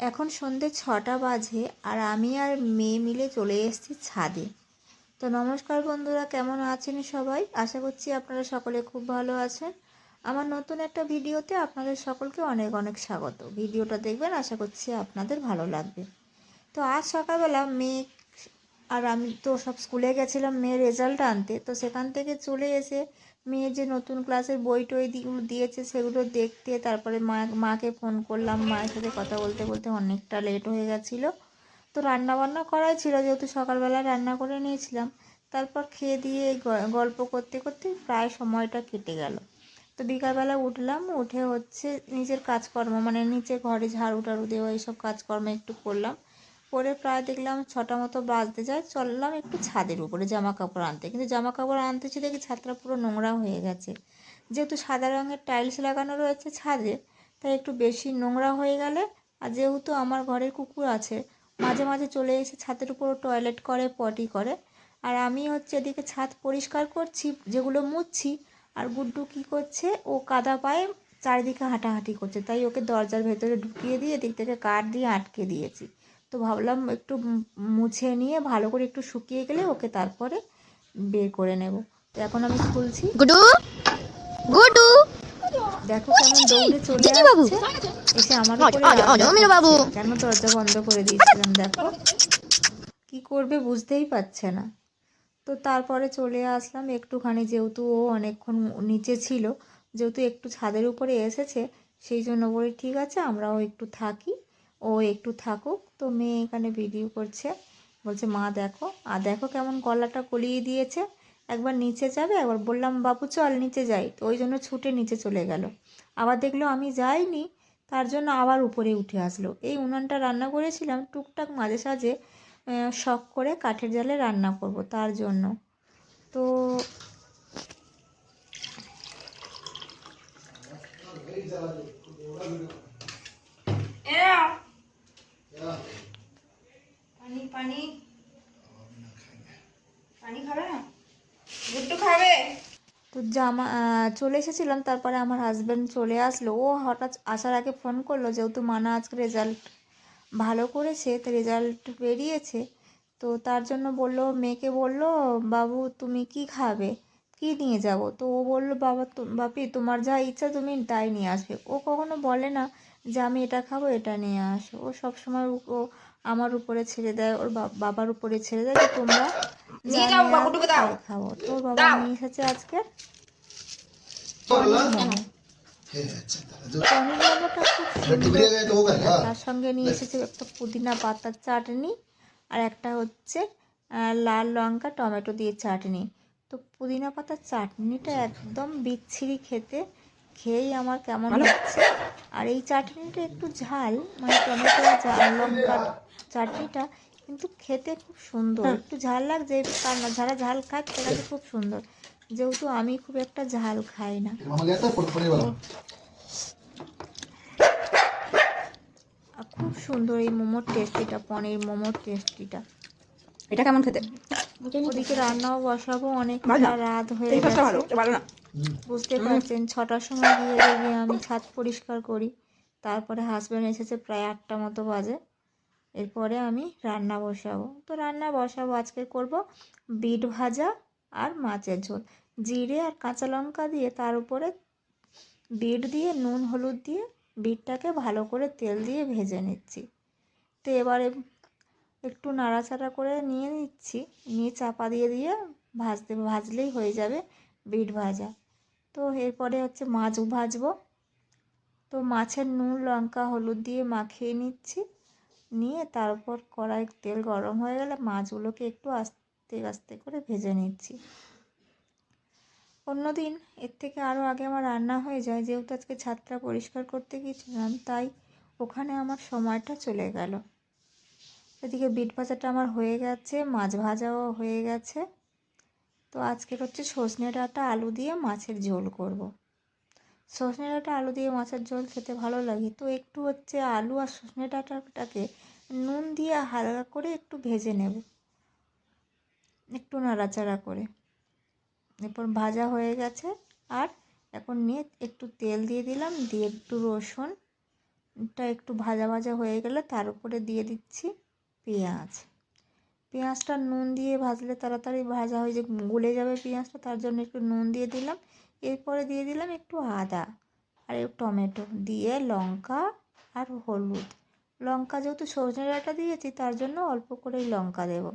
এখন সন্ধে ৬টা বাজে আর আমি আর মেয়ে মিলে চলে এসেছি ছাদে। তো নমস্কার বন্ধুরা, কেমন আছেন সবাই? আশা করছি আপনারা সকলে খুব ভালো আছেন। আমার নতুন একটা ভিডিওতে আপনাদের সকলকে অনেক অনেক স্বাগত। ভিডিওটা দেখবেন, আশা করছি আপনাদের ভালো লাগবে। তো আজ সকালবেলা মেয়ে আর আমি তো সব স্কুলে গেছিলাম মেয়ের রেজাল্ট আনতে। তো সেখান থেকে চলে এসে মেয়ের যে নতুন ক্লাসের বই টই দিয়েছে সেগুলো দেখতে, তারপরে মাকে ফোন করলাম। মায়ের সাথে কথা বলতে বলতে অনেকটা লেট হয়ে গেছিলো। তো রান্না বান্না করাই ছিল, যেহেতু সকালবেলা রান্না করে নিয়েছিলাম। তারপর খেয়ে দিয়ে গল্প করতে করতে প্রায় সময়টা কেটে গেল। তো বিকালবেলা উঠলাম, উঠে হচ্ছে নিজের কাজকর্ম মানে নিচে ঘরে ঝাড়ু টাড়ু দেওয়া এইসব কাজকর্ম একটু করলাম। করে প্রায় দেখলাম 6টা মতো বাজতে যায়, চললাম একটু ছাদের উপরে জামা কাপড় আনতে। কিন্তু জামা কাপড় আনতেছি দেখি ছাদটা পুরো নোংরা হয়ে গেছে। যেহেতু সাদা রঙের টাইলস লাগানো রয়েছে ছাদে, তাই একটু বেশি নোংরা হয়ে গেলে, আর যেহেতু আমার ঘরের কুকুর আছে, মাঝে মাঝে চলে এসে ছাদের উপর টয়লেট করে, পটি করে। আর আমি হচ্ছে এদিকে ছাদ পরিষ্কার করছি, যেগুলো মুছছি। আর গুড্ডু কী করছে, ও কাদা পায়ে চারিদিকে হাঁটাহাঁটি করছে, তাই ওকে দরজার ভেতরে ঢুকিয়ে দিয়ে এদিক থেকে কাঠ দিয়ে আটকে দিয়েছি। তো ভাবলাম একটু মুছে নিয়ে ভালো করে একটু শুকিয়ে গেলে ওকে তারপরে বের করে নেব। তো এখন আমি খুলছি। গুডু গুডু দেখো কেমন দৌড়ে চলে বাবু আসছে, এসে আমার উপরে রাগ বাবু দেখাচ্ছে কেন দরজা বন্ধ করে দিয়েছিলাম। দেখো কি করবে বুঝতেই পারছে না। তো তারপরে চলে আসলাম একটুখানি, যেহেতু ও অনেকক্ষণ নিচে ছিল, যেহেতু একটু ছাদের উপরে এসেছে, সেই জন্য বলি ঠিক আছে আমরাও একটু থাকি, ও একটু থাকুক। তো মেয়ে এখানে ভিডিও করছে, বলছে মা দেখো, আর দেখো কেমন গলাটা গলিয়ে দিয়েছে। একবার নিচে যাবে, একবার বললাম বাবু চল নিচে যাই, তো ওই জন্য ছুটে নিচে চলে গেল। আবার দেখলো আমি যাইনি, তার জন্য আবার উপরে উঠে আসলো। এই উনানটা রান্না করেছিলাম টুকটাক মাঝে সাঝে শখ করে কাঠের জালে রান্না করব তার জন্য। তো পানি পানি পানি খাবে না, গুড্ডু খাবে। তো চলে এসেছিলাম, তারপরে আমার হাজব্যান্ড চলে আসলো। ও হঠাৎ আসার আগে ফোন করলো, যেহেতু মানা আজকে রেজাল্ট ভালো করেছে, তো রেজাল্ট বেরিয়েছে। তো তার জন্য বললো, মেয়েকে বললো বাবু তুমি কি খাবে, কি নিয়ে যাব। তো ও বললো বাবা বাপি তোমার যা ইচ্ছা তুমি তাই নিয়ে আসবে। ও কখনো বলে না যে আমি এটা খাবো এটা নিয়ে আসো। ও সবসময় ও আমার উপরে ছেড়ে দেয়, ওর বাবার উপরে ছেড়ে দেয় যে তোমরা যা নিয়ে আসবে তাই খাবো। তো ওর বাবা নিয়ে এসেছে আজকে পনির মোমো। পনির মোমোটা খুব সুন্দর, তার সঙ্গে নিয়ে এসেছে একটা পুদিনা পাতার চাটনি, আর একটা হচ্ছে লাল লঙ্কা টমেটো দিয়ে চাটনি। তো পুদিনা পাতার চাটনিটা একদম বিচ্ছিরি খেতে, খেয়েই আমার কেমন লাগছে। আর এই চাটনিটা একটু ঝাল, মানে টমেটো লঙ্কার চাটনিটা কিন্তু খেতে খুব সুন্দর, একটু ঝাল লাগছে। যারা ঝাল খায় তাদের কাছে খুব সুন্দর, যেহেতু আমি খুব একটা ঝাল খাই না। খুব সুন্দর এই মোমোর টেস্টিটা, পনির মোমোর টেস্টিটা। এটা কেমন খেতে? ওদিকে রান্নাও বসাবো, অনেকটা রাত হয়ে গেছে, বুঝতে পারছেন। 6টার সময় গিয়ে দেখি আমি ছাদ পরিষ্কার করি। তারপরে হাজব্যান্ড এসেছে প্রায় 8টা মতো বাজে। এরপরে আমি রান্না বসাবো। তো রান্না বসাবো, আজকে করব বিট ভাজা আর মাছের ঝোল। জিরে আর কাঁচা লঙ্কা দিয়ে তার উপরে বিট দিয়ে নুন হলুদ দিয়ে বিটটাকে ভালো করে তেল দিয়ে ভেজে নিচ্ছি। তো এবারে একটু নাড়াচাড়া করে নিয়ে নিচ্ছি, নিয়ে চাপা দিয়ে দিয়ে ভাজলেই হয়ে যাবে বিট ভাজা। তো এরপরে হচ্ছে মাছ ভাজবো। তো মাছের নুন লঙ্কা হলুদ দিয়ে মাখিয়ে নিচ্ছি, নিয়ে তারপর কড়াই তেল গরম হয়ে গেলে মাছগুলোকে একটু আস্তে আস্তে করে ভেজে নিচ্ছি। অন্যদিন এর থেকে আরও আগে আমার রান্না হয়ে যায়, যেহেতু আজকে ছাদটা পরিষ্কার করতে গিয়েছিলাম, তাই ওখানে আমার সময়টা চলে গেল। এদিকে বিট ভাজাটা আমার হয়ে গেছে, মাছ ভাজাও হয়ে গেছে। তো আজকের হচ্ছে সজনে ডাঁটা আলু দিয়ে মাছের ঝোল করব। সজনে ডাঁটা আলু দিয়ে মাছের ঝোল খেতে ভালো লাগে। তো একটু হচ্ছে আলু আর সজনে ডাঁটাটাকে নুন দিয়ে হালকা করে একটু ভেজে নেব, একটু নাড়াচাড়া করে। এরপর ভাজা হয়ে গেছে, আর এখন নিয়ে একটু তেল দিয়ে দিলাম, দিয়ে একটু রসুন, একটু ভাজা ভাজা হয়ে গেলে তার উপরে দিয়ে দিচ্ছি পেঁয়াজ। পেঁয়াজটা নুন দিয়ে ভাজলে তাড়াতাড়ি ভাজা হয়ে যে গলে যাবে পেঁয়াজটা, তার জন্য একটু নুন দিয়ে দিলাম। এরপরে দিয়ে দিলাম একটু আদা আর একটু টমেটো দিয়ে লঙ্কা আর হলুদ। লঙ্কা যেহেতু সজনে ডাঁটা দিয়েছি তার জন্য অল্প করেই লঙ্কা দেব।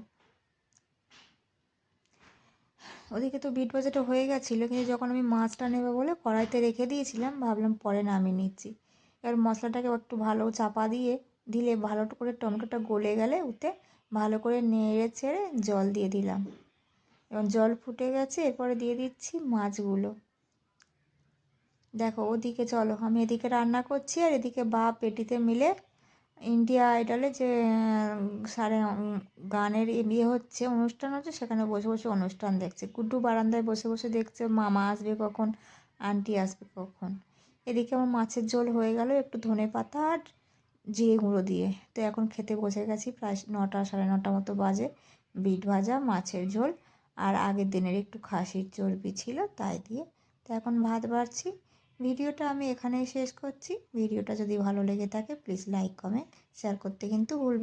ওদিকে তো বিট ভাজাটা হয়ে গেছিলো, কিন্তু যখন আমি মাছটা নেবো বলে কড়াইতে রেখে দিয়েছিলাম, ভাবলাম পরে নামিয়ে নিচ্ছি। এবার মশলাটাকে একটু ভালো চাপা দিলে ভালো করে টমেটোটা গলে গেলে ওতে ভালো করে নেড়ে ছেড়ে জল দিয়ে দিলাম। এবং জল ফুটে গেছে, এরপরে দিয়ে দিচ্ছি মাছগুলো। দেখো ওদিকে চলো, আমি এদিকে রান্না করছি আর এদিকে বাপ পেটিতে মিলে ইন্ডিয়া আইডলে যে গানের হচ্ছে, অনুষ্ঠান হচ্ছে, সেখানে বসে বসে অনুষ্ঠান দেখছে। গুড্ডু বারান্দায় বসে বসে দেখছে মামা আসবে কখন, আন্টি আসবে কখন। এদিকে আমার মাছের ঝোল হয়ে গেল একটু ধনেপাতা আর জিরে গুঁড়ো দিয়ে। তো এখন খেতে বসে গেছি, প্রায় 9টা 9:30 মতো বাজে। বিট ভাজা, মাছের ঝোল আর আগের দিনের একটু খাসির চর্বি ছিল তাই দিয়ে। তো এখন ভাত বাড়ছি। ভিডিওটা আমি এখানেই শেষ করছি। ভিডিওটা যদি ভালো লেগে থাকে প্লিজ লাইক কমেন্ট শেয়ার করতে কিন্তু ভুলবেন না।